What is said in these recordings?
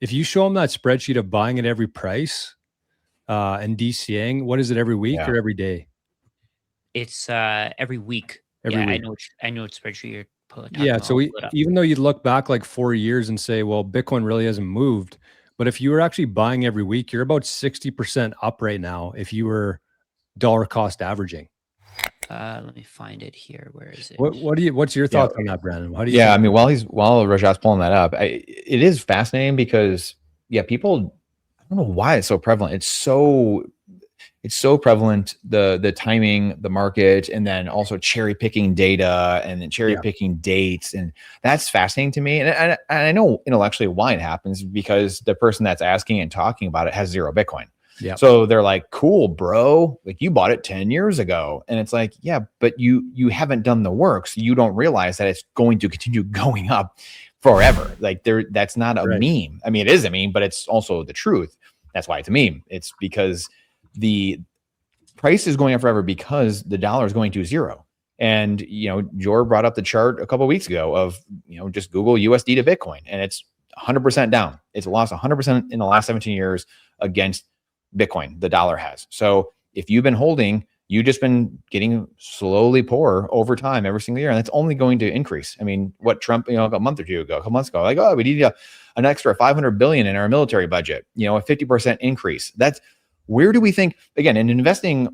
if you show them that spreadsheet of buying at every price and DCAing, what is it, every week or every day? It's every week. Every week. I know what spreadsheet you're talking Yeah. about. So I'll pull it up. even though you look back like 4 years and say, well, Bitcoin really hasn't moved, but if you were actually buying every week, you're about 60% up right now if you were dollar cost averaging. Let me find it here. Where is it? What's your thoughts on that, Brandon? How do you Yeah, think? I mean, while Rajat's pulling that up, it is fascinating because people, I don't know why it's so prevalent. It's so prevalent, the timing, the market, and then also cherry picking data and then cherry picking dates, and that's fascinating to me. And I know intellectually why it happens, because the person that's asking and talking about it has 0 Bitcoin. Yeah. So they're like, cool, bro. Like, you bought it 10 years ago. And it's like, yeah, but you haven't done the work. So you don't realize that it's going to continue going up forever. Like, that's not a meme. I mean, it is a meme, but it's also the truth. That's why it's a meme. It's because the price is going up forever because the dollar is going to 0. And, Jor brought up the chart a couple of weeks ago of, just Google USD to Bitcoin, and it's 100% down. It's lost 100% in the last 17 years against Bitcoin. The dollar has. So if you've been holding, you've just been getting slowly poorer over time every single year. And that's only going to increase. I mean, what Trump, a month or two ago, a couple months ago, like, oh, we need an extra 500 billion in our military budget, a 50% increase. That's, where do we think, again, in investing,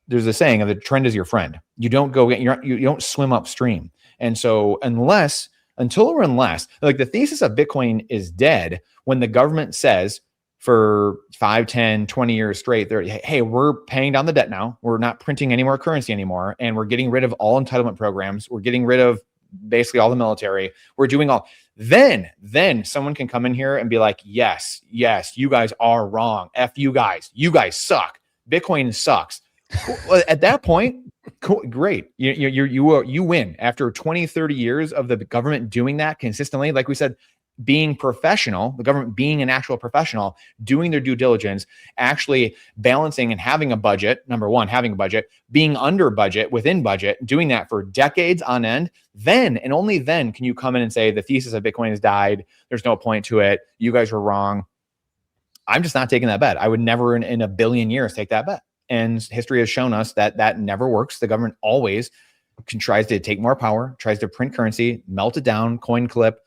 there's a saying of the trend is your friend. You don't you don't swim upstream. And so unless like the thesis of Bitcoin is dead when the government says for 5, 10, 20 years straight, hey, we're paying down the debt now. We're not printing any more currency anymore. And we're getting rid of all entitlement programs. We're getting rid of basically all the military. We're doing all. Then someone can come in here and be like, yes, you guys are wrong. F you guys. You guys suck. Bitcoin sucks. At that point, cool, great. You win. After 20, 30 years of the government doing that consistently, like we said, being professional, the government being an actual professional, doing their due diligence, actually balancing and having a budget, number one, having a budget, being under budget, within budget, doing that for decades on end, then and only then can you come in and say the thesis of Bitcoin has died. There's no point to it. You guys were wrong. I'm just not taking that bet. I would never in a billion years take that bet. And history has shown us that never works. The government always tries to take more power, tries to print currency, melt it down, coin clip,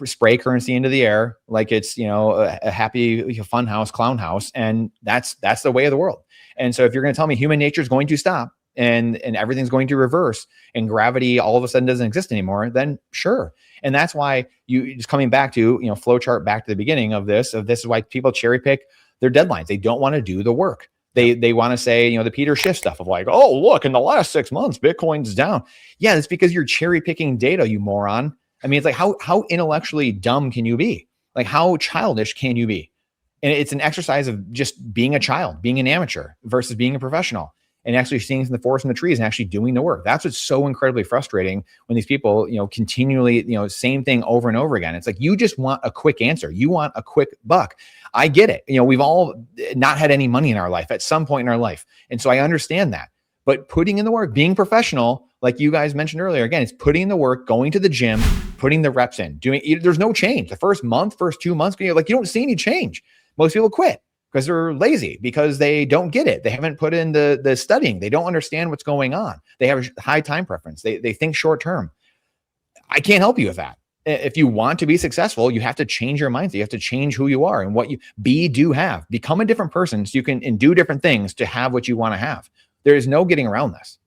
spray currency into the air like it's a happy fun house, clown house, and that's the way of the world. And so if you're going to tell me human nature is going to stop and everything's going to reverse and gravity all of a sudden doesn't exist anymore, then sure. And that's why you just coming back to flow chart back to the beginning of this is why people cherry pick their deadlines. They don't want to do the work. They want to say, the Peter Schiff stuff of like, oh, look, in the last 6 months, Bitcoin's down. Yeah, it's because you're cherry picking data, you moron. I mean, it's like, how intellectually dumb can you be? Like, how childish can you be? And it's an exercise of just being a child, being an amateur versus being a professional and actually seeing the forest and the trees and actually doing the work. That's what's so incredibly frustrating when these people, continually, same thing over and over again. It's like, you just want a quick answer. You want a quick buck. I get it. We've all not had any money in our life at some point in our life. And so I understand that. But putting in the work, being professional, like you guys mentioned earlier, again, it's putting in the work, going to the gym, putting the reps in, there's no change. The first month, first 2 months, you don't see any change. Most people quit because they're lazy, because they don't get it. They haven't put in the studying. They don't understand what's going on. They have a high time preference. They think short term. I can't help you with that. If you want to be successful, you have to change your mindset. You have to change who you are and what you do have. Become a different person so you can and do different things to have what you want to have. There is no getting around this.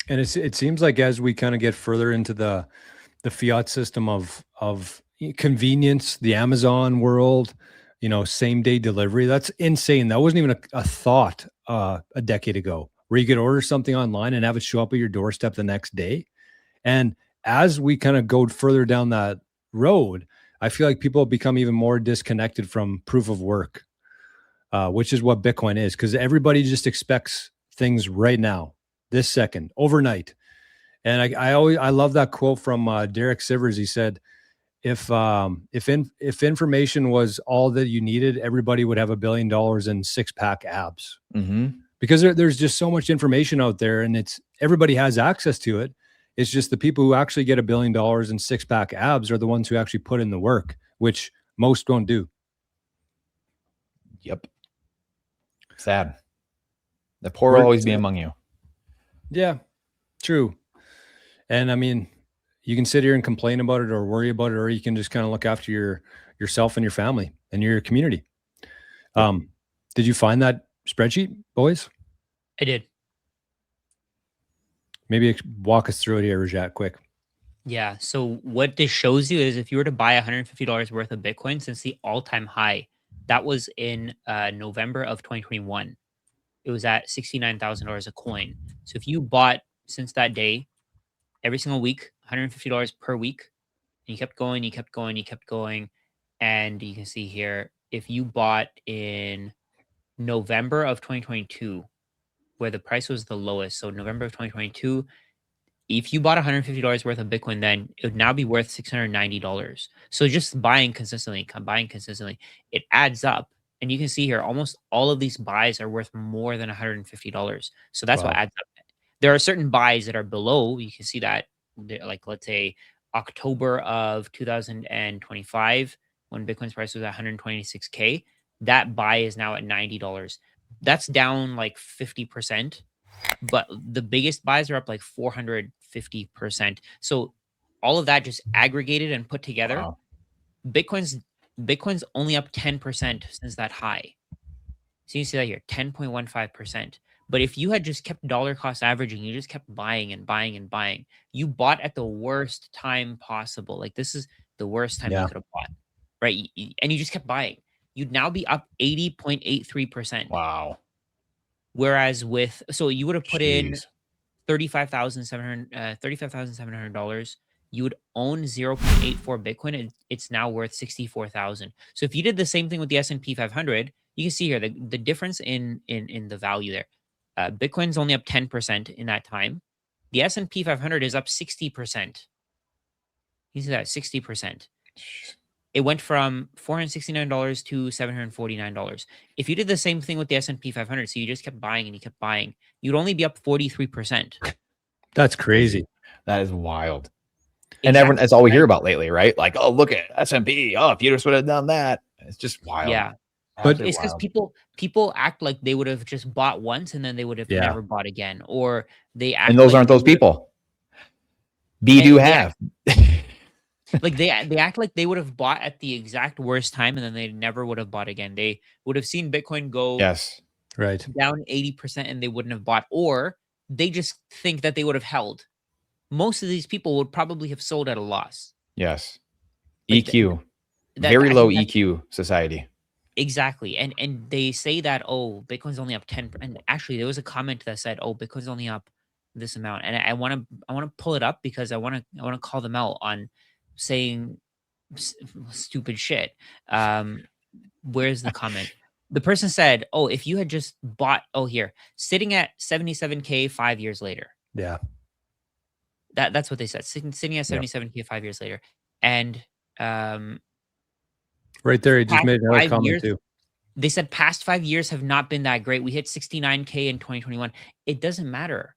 And it seems like as we kind of get further into the fiat system of convenience, the Amazon world, same day delivery, that's insane. That wasn't even a thought a decade ago, where you could order something online and have it show up at your doorstep the next day. And as we kind of go further down that road, I feel like people become even more disconnected from proof of work, which is what Bitcoin is, because everybody just expects things right now, this second, overnight. And I love that quote from Derek Sivers. He said, if information was all that you needed, everybody would have $1 billion in 6-pack abs. Mm-hmm. Because there's just so much information out there, and everybody has access to it. It's just the people who actually get $1 billion and six-pack abs are the ones who actually put in the work, which most don't do. Yep. Sad. The poor will always be among you. Yeah, true. And I mean, you can sit here and complain about it or worry about it, or you can just kind of look after yourself and your family and your community. Did you find that spreadsheet, boys? I did. Maybe walk us through it here, Rajat, quick. Yeah. So what this shows you is if you were to buy $150 worth of Bitcoin since the all-time high, that was in November of 2021. It was at $69,000 a coin. So if you bought since that day, every single week, $150 per week, and you kept going, you kept going, you kept going, and you can see here, if you bought in November of 2022, where the price was the lowest, so November of 2022, if you bought $150 worth of Bitcoin, then it would now be worth $690. So just buying consistently, it adds up. And you can see here, almost all of these buys are worth more than $150. So that's what adds up. There are certain buys that are below. You can see that, like, let's say October of 2025, when Bitcoin's price was at 126K, that buy is now at $90. That's down like 50%. But the biggest buys are up like 450%. So all of that just aggregated and put together, Wow. Bitcoin's only up 10% since that high. So you see that here, 10.15%. But if you had just kept dollar cost averaging, you just kept buying and buying and buying, you bought at the worst time possible. Like, this is the worst time you could have bought, right? And you just kept buying. You'd now be up 80.83%. Wow. Whereas so you would have put in $35,700, you would own 0.84 Bitcoin, and it's now worth 64,000. So if you did the same thing with the S&P 500, you can see here the difference in the value there. Bitcoin's only up 10% in that time. The S&P 500 is up 60%. You see that, 60%. It went from $469 to $749. If you did the same thing with the S&P 500, so you just kept buying and you kept buying, you'd only be up 43%. That's crazy. That is wild. And everyone, that's all we hear about lately, right? Like, oh, look at S&P. Oh, if you just would have done that. It's just wild. Yeah. But it's because people act like they would have just bought once and then they would have never bought again. Or they act and those like aren't those people. Be do have. Like they act like they would have bought at the exact worst time and then they never would have bought again. They would have seen Bitcoin go down 80% and they wouldn't have bought, or they just think that they would have held. Most of these people would probably have sold at a loss. Yes. Like EQ. Very low EQ society. Exactly. And they say that, oh, Bitcoin's only up 10. And actually there was a comment that said, oh, Bitcoin's only up this amount. And I want to pull it up because I want to call them out on saying stupid shit. Where's the comment? The person said, oh, if you had just bought, here, sitting at 77K 5 years later. Yeah. That's what they said. Sitting at 77K 5 years later. And right there, he just made another comment too. They said past 5 years have not been that great. We hit 69K in 2021. It doesn't matter.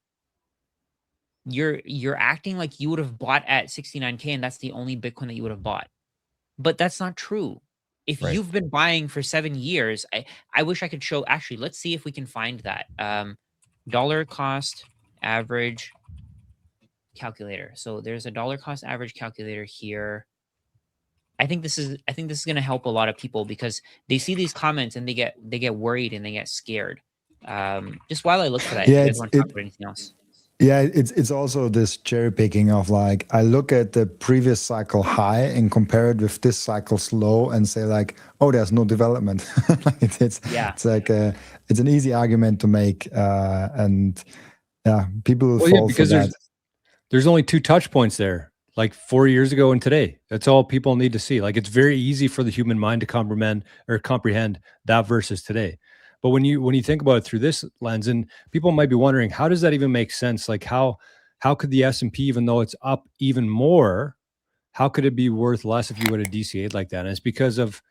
You're acting like you would have bought at 69K and that's the only Bitcoin that you would have bought. But that's not true. If you've been buying for 7 years, I wish I could show. Actually, let's see if we can find that. Dollar cost average calculator. So there's a dollar cost average calculator here. I think this is going to help a lot of people because they see these comments and they get worried and they get scared. Just while I look for that, if you guys want to talk about anything else. Yeah, it's also this cherry picking of like, I look at the previous cycle high and compare it with this cycle's low and say like, oh, there's no development. It's like it's an easy argument to make, and people will fall because for that. There's only 2 touch points there, like 4 years ago and today. That's all people need to see. Like, it's very easy for the human mind to comprehend that versus today. But when you think about it through this lens, and people might be wondering, how does that even make sense? Like, how could the S&P, even though it's up even more, how could it be worth less if you would have DCA'd like that? And it's because of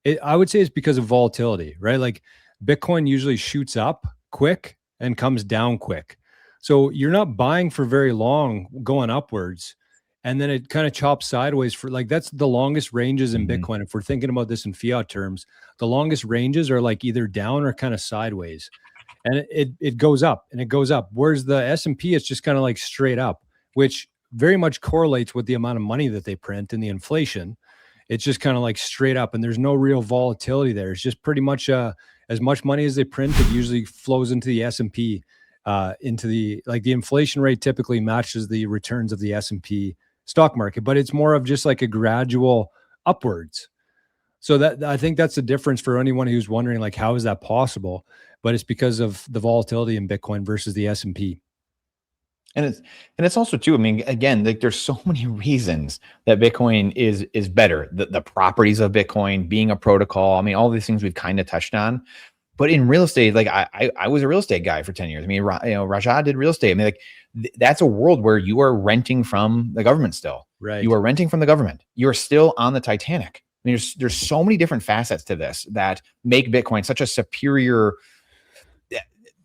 it. I would say it's because of volatility, right? Like, Bitcoin usually shoots up quick and comes down quick. So you're not buying for very long going upwards. And then it kind of chops sideways for like, that's the longest ranges in Bitcoin. If we're thinking about this in fiat terms, the longest ranges are like either down or kind of sideways. And it goes up and it goes up. Whereas the S&P, it's just kind of like straight up, which very much correlates with the amount of money that they print and the inflation. It's just kind of like straight up, and there's no real volatility there. It's just pretty much as much money as they print, it usually flows into the S&P, into the, like the inflation rate typically matches the returns of the S&P stock market, but it's more of just like a gradual upwards. So that, I think that's the difference for anyone who's wondering, like, how is that possible? But it's because of the volatility in Bitcoin versus the S&P. And it's also too, I mean, again, like there's so many reasons that Bitcoin is better. The properties of Bitcoin, being a protocol, I mean, all these things we've kind of touched on. But in real estate, like I was a real estate guy for 10 years. I mean, Rajat did real estate. I mean, like that's a world where you are renting from the government still. Right. You are renting from the government. You're still on the Titanic. I mean, there's so many different facets to this that make Bitcoin such a superior,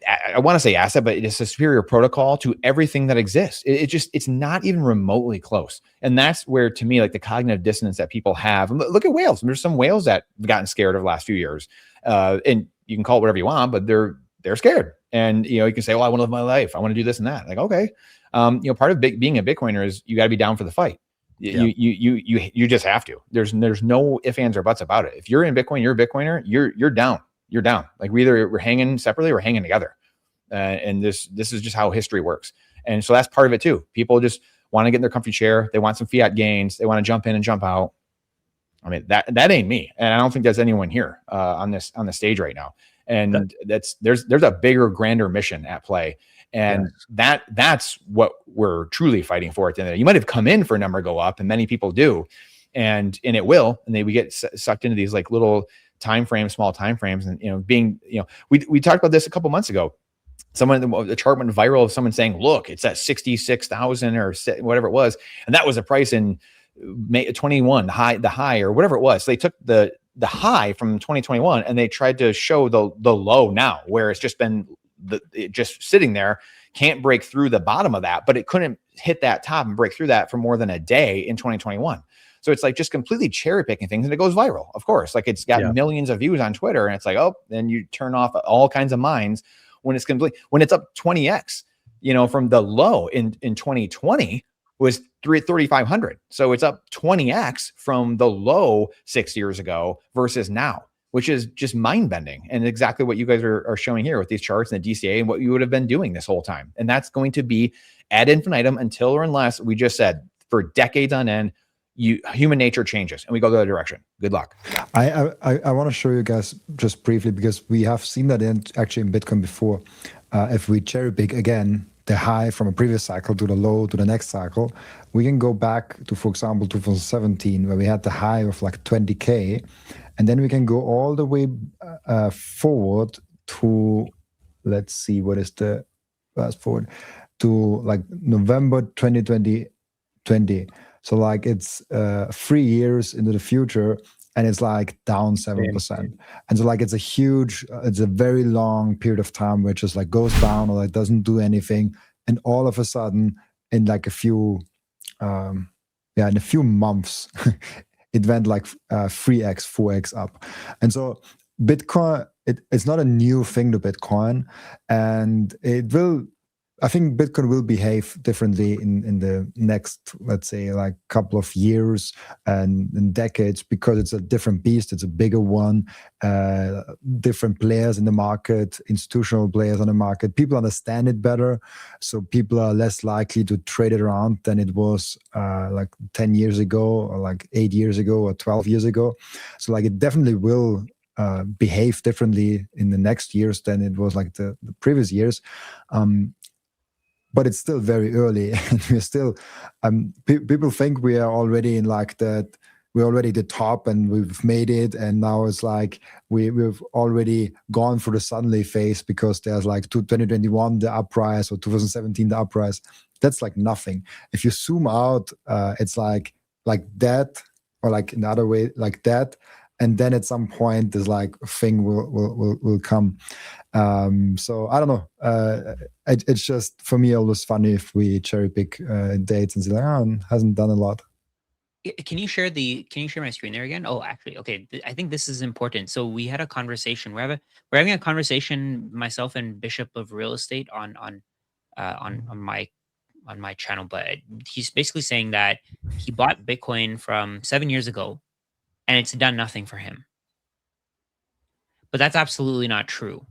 I want to say asset, but it's a superior protocol to everything that exists. It's not even remotely close. And that's where, to me, like the cognitive dissonance that people have. Look at whales. There's some whales that have gotten scared over the last few years. And you can call it whatever you want, but they're scared. And, you can say, well, I want to live my life. I want to do this and that. Like, okay. Part of being a Bitcoiner is you got to be down for the fight. Yeah. You just have to. There's no ifs, ands, or buts about it. If you're in Bitcoin, you're a Bitcoiner, you're down. You're down. Like we're hanging separately or hanging together. And this is just how history works. And so that's part of it too. People just want to get in their comfy chair. They want some fiat gains. They want to jump in and jump out. I mean, that ain't me. And I don't think there's anyone here on the stage right now. And there's a bigger, grander mission at play. And that's what we're truly fighting for at the end of the day. You might have come in for a number go up, and many people do. And it will. And we get sucked into these like little small time frames. And, we talked about this a couple months ago. The chart went viral of someone saying, look, it's at 66,000 or whatever it was. And that was a price in May 21, the high or whatever it was. So they took the high from 2021 and they tried to show the low now, where it's just been just sitting there, can't break through the bottom of that, but it couldn't hit that top and break through that for more than a day in 2021. So it's like just completely cherry picking things, and it goes viral, of course. Like it's got millions of views on Twitter, and it's like, oh, then you turn off all kinds of minds when it's up 20x, from the low in 2020 was 3,500. So it's up 20x from the low 6 years ago versus now, which is just mind bending. And exactly what you guys are showing here with these charts and the DCA and what you would have been doing this whole time. And that's going to be ad infinitum until or unless, we just said, for decades on end, human nature changes and we go the other direction. Good luck. I want to show you guys just briefly, because we have seen that actually in Bitcoin before. If we cherry pick again the high from a previous cycle to the low to the next cycle, we can go back to, for example, 2017, where we had the high of like 20K, and then we can go all the way forward to, let's see, what is the fast forward to like November 2020. So like it's 3 years into the future, and it's like down 7%. And so like it's a very long period of time where it just like goes down or like doesn't do anything. And all of a sudden, in like a few months, it went like 3x, 4x up. And so Bitcoin, it's not a new thing to Bitcoin, and I think Bitcoin will behave differently in the next, let's say, like couple of years and decades, because it's a different beast. It's a bigger one, different players in the market, institutional players on the market. People understand it better. So people are less likely to trade it around than it was like 10 years ago or like 8 years ago or 12 years ago. So like it definitely will behave differently in the next years than it was like the previous years. But it's still very early, and we're still. People think we are already in like that. We're already the top, and we've made it. And now it's like we've already gone through the suddenly phase, because there's like 2021 the uprise or 2017 the uprise. That's like nothing. If you zoom out, it's like that, or like another way like that. and then at some point this like thing will come. So I don't know. It's just for me always funny if we cherry pick dates and say like, oh, hasn't done a lot. Can you share my screen there again? Oh, actually, okay. I think this is important. So we had a conversation. We're having a conversation, myself and Bishop of Real Estate on my channel. But he's basically saying that he bought Bitcoin from 7 years ago, and it's done nothing for him. But that's absolutely not true.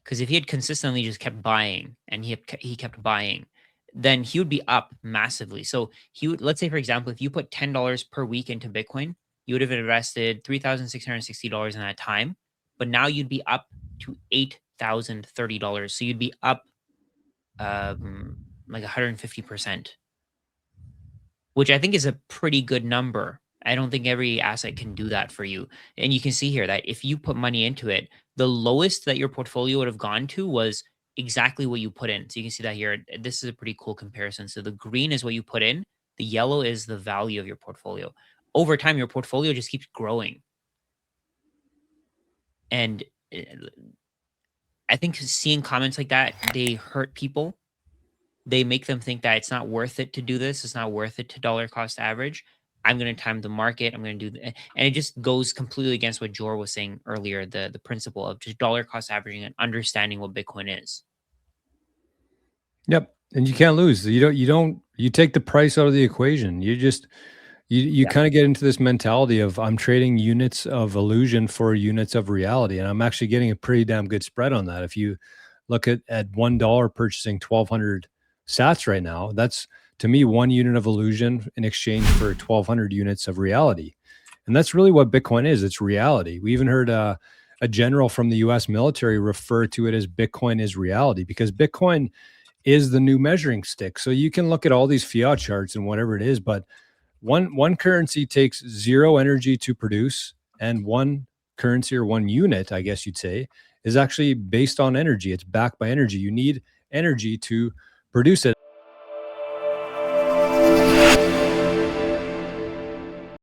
Because if he had consistently just kept buying and he kept buying, then he would be up massively. So he would, let's say, for example, if you put $10 per week into Bitcoin, you would have invested $3,660 in that time. But now you'd be up to $8,030. So you'd be up like 150%, which I think is a pretty good number. I don't think every asset can do that for you. And you can see here that if you put money into it, the lowest that your portfolio would have gone to was exactly what you put in. So you can see that here. This is a pretty cool comparison. So the green is what you put in. The yellow is the value of your portfolio. Over time, your portfolio just keeps growing. And I think seeing comments like that, they hurt people. They make them think that it's not worth it to do this. It's not worth it to dollar cost average. I'm going to time the market. I'm going to do and it just goes completely against what Jor was saying earlier, the principle of just dollar cost averaging and understanding what Bitcoin is. Yep. And you can't lose. You take the price out of the equation. You kind of get into this mentality of I'm trading units of illusion for units of reality. And I'm actually getting a pretty damn good spread on that. If you look at $1 purchasing 1,200 sats right now, that's to me 1 unit of illusion in exchange for 1,200 units of reality. And that's really what Bitcoin is. It's reality. We even heard a general from the US military refer to it as Bitcoin is reality, because Bitcoin is the new measuring stick. So you can look at all these fiat charts and whatever it is, but one currency takes 0 energy to produce, and one currency, or one unit, I guess you'd say, is actually based on energy. It's backed by energy. You need energy to produce it.